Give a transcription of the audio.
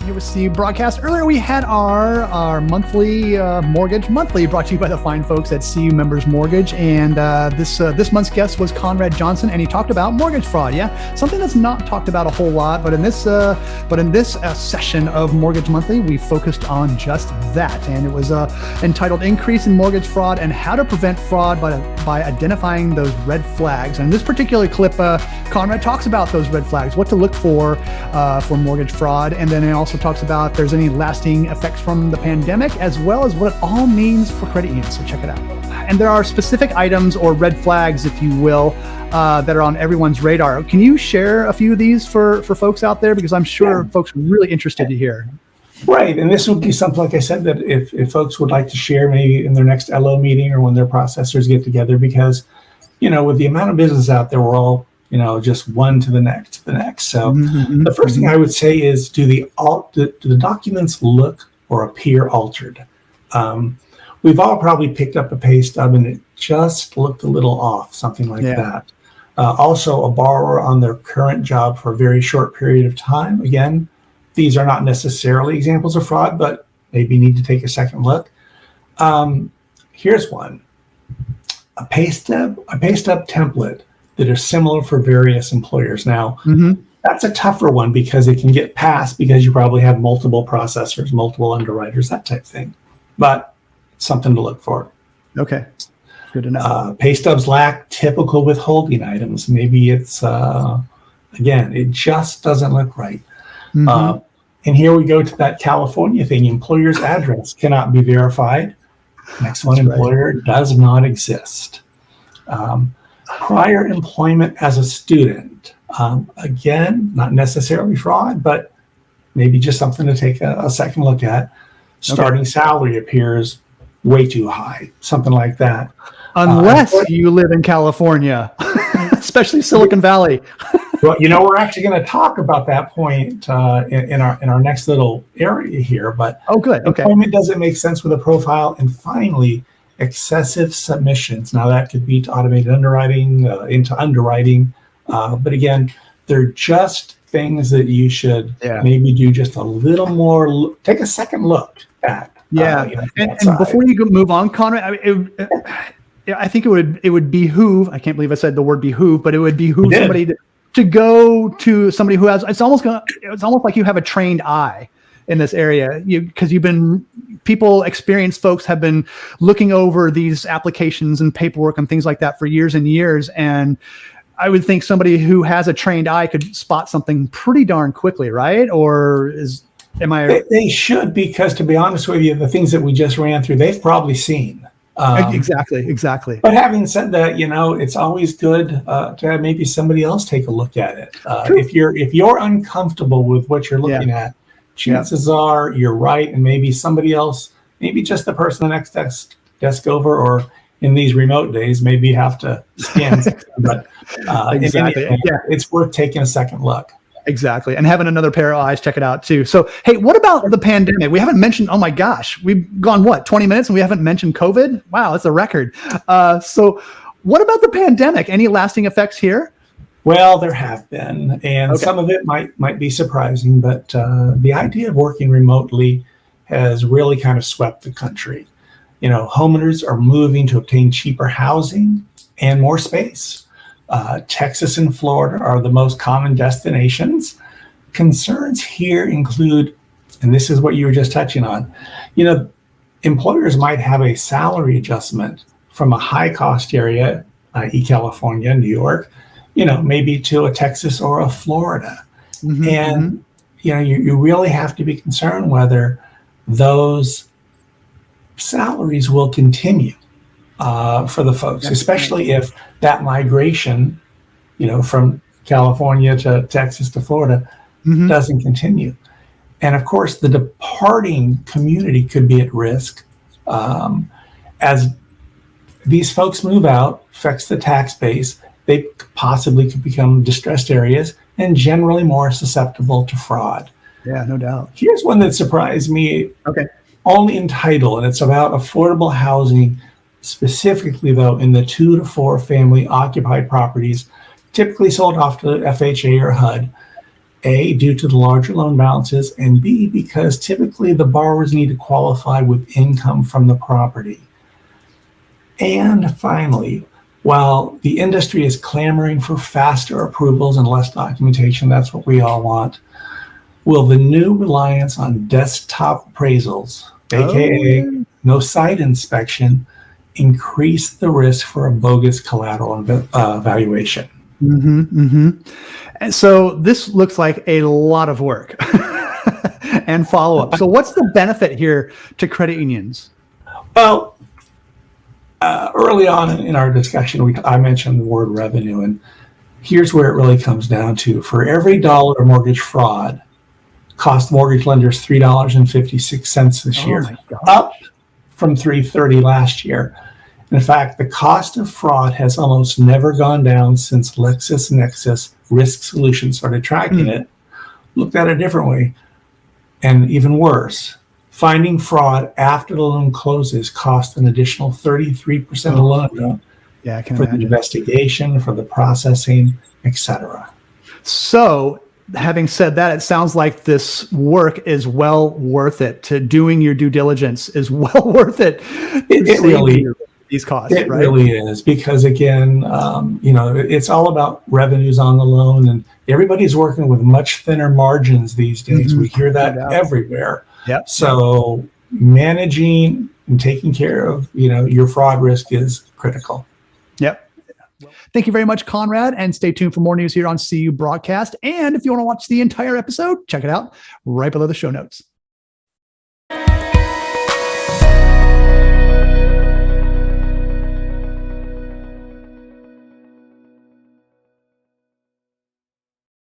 Here with Steve broadcast. Earlier we had our monthly mortgage monthly brought to you by the fine folks at CU Members Mortgage, and this month's guest was Conrad Johnson, and he talked about mortgage fraud. Yeah, something that's not talked about a whole lot, but in this session of Mortgage Monthly, we focused on just that, and it was entitled "Increase in Mortgage Fraud and How to Prevent Fraud by Identifying Those Red Flags." And in this particular clip, Conrad talks about those red flags, what to look for mortgage fraud, and then it also talks about if there's any lasting effects from the pandemic, as well as what it all means for credit unions. So check it out. And there are specific items or red flags, if you will, that are on everyone's radar. Can you share a few of these for folks out there? Because I'm sure folks are really interested to hear. Right. And this would be something, like I said, that if folks would like to share maybe in their next LO meeting or when their processors get together, because, with the amount of business out there, we're all just one to the next. So the first thing I would say is, do the documents look or appear altered? We've all probably picked up a pay stub and it just looked a little off, something like that. Also, a borrower on their current job for a very short period of time. Again, these are not necessarily examples of fraud, but maybe need to take a second look. Here's one. A pay stub template that are similar for various employers. Now, that's a tougher one because it can get passed because you probably have multiple processors, multiple underwriters, that type of thing. But it's something to look for. Okay, good to know. Pay stubs lack typical withholding items. Maybe it's, again, it just doesn't look right. And here we go to that California thing. Employer's address cannot be verified. Next one, employer does not exist. Prior employment as a student, again, not necessarily fraud, but maybe just something to take a second look at. Starting salary appears way too high, something like that. Unless you live in California, especially Silicon Valley. Well, we're actually going to talk about that point in our next little area here. But employment doesn't make sense with a profile. And finally, excessive submissions. Now that could be to automated underwriting, into underwriting. But again, they're just things that you should maybe do just a little more, take a second look at. And before you move on, Conrad, I think it would behoove, I can't believe I said the word behoove, but it would behoove somebody to go to somebody who has, it's almost like you have a trained eye in this area, because experienced folks have been looking over these applications and paperwork and things like that for years and years. And I would think somebody who has a trained eye could spot something pretty darn quickly, right? Or am I? They should, because to be honest with you, the things that we just ran through, they've probably seen. Exactly. But having said that, it's always good to have maybe somebody else take a look at it. If you're uncomfortable with what you're looking at, chances are you're right, and maybe somebody else, maybe just the person the next desk over, or in these remote days, maybe you have to scan. But it's worth taking a second look. Exactly. And having another pair of eyes check it out too. So, hey, what about the pandemic? We haven't mentioned, oh my gosh, we've gone 20 minutes and we haven't mentioned COVID? Wow, that's a record. So what about the pandemic? Any lasting effects here? Well, there have been, and some of it might be surprising, but the idea of working remotely has really kind of swept the country. Homeowners are moving to obtain cheaper housing and more space. Texas and Florida are the most common destinations. Concerns here include, and this is what you were just touching on, employers might have a salary adjustment from a high cost area, i.e. California, New York, maybe to a Texas or a Florida. And, you really have to be concerned whether those salaries will continue for the folks, especially if that migration, from California to Texas to Florida doesn't continue. And of course, the departing community could be at risk as these folks move out, affects the tax base. They possibly could become distressed areas and generally more susceptible to fraud. Yeah, no doubt. Here's one that surprised me. Only in title, and it's about affordable housing, specifically though in the 2 to 4 family occupied properties, typically sold off to FHA or HUD. A, due to the larger loan balances, and B, because typically the borrowers need to qualify with income from the property. And finally, while the industry is clamoring for faster approvals and less documentation, that's what we all want, will the new reliance on desktop appraisals, aka no site inspection, increase the risk for a bogus collateral valuation? And so this looks like a lot of work and follow-up. So what's the benefit here to credit unions? Well, early on in our discussion, I mentioned the word revenue, and here's where it really comes down to. For every dollar of mortgage fraud, cost mortgage lenders $3.56 this year, up from $3.30 last year. In fact, the cost of fraud has almost never gone down since LexisNexis Risk Solutions started tracking it. Looked at it a different way, and even worse, finding fraud after the loan closes costs an additional 33% of the loan for the investigation, for the processing, etc. So, having said that, it sounds like this work is well worth it. To doing your due diligence is well worth it. It really these costs. It really is, because again, it's all about revenues on the loan, and everybody's working with much thinner margins these days. We hear that everywhere. So managing and taking care of your fraud risk is critical. Thank you very much, Conrad, and stay tuned for more news here on CU Broadcast. And if you want to watch the entire episode, check it out right below the show notes.